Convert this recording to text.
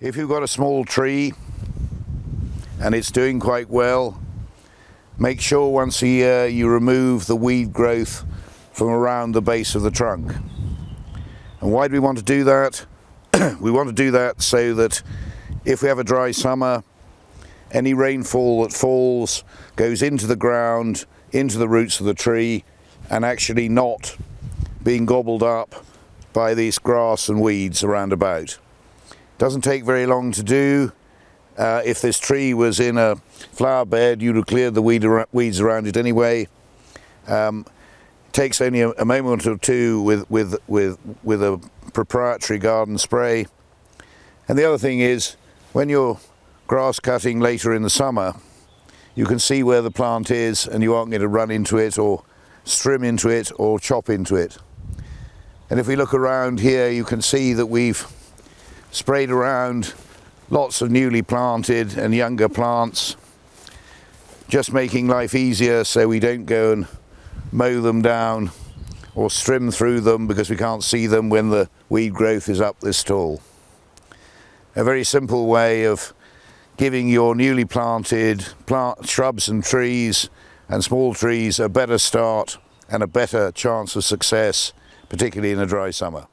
If you've got a small tree and it's doing quite well, make sure once a year you remove the weed growth from around the base of the trunk. And why do we want to do that? We want to do that so that if we have a dry summer, any rainfall that falls goes into the ground, into the roots of the tree, and actually not being gobbled up by these grass and weeds around about. Doesn't take very long to do. If this tree was in a flower bed, you'd have cleared the weeds around it anyway. Takes only a moment or two with a proprietary garden spray. And the other thing is, when you're grass cutting later in the summer, you can see where the plant is and you aren't going to run into it or strim into it or chop into it. And if we look around here, you can see that we've sprayed around lots of newly planted and younger plants, just making life easier so we don't go and mow them down or strim through them because we can't see them when the weed growth is up this tall. A very simple way of giving your newly planted shrubs and trees and small trees a better start and a better chance of success, particularly in a dry summer.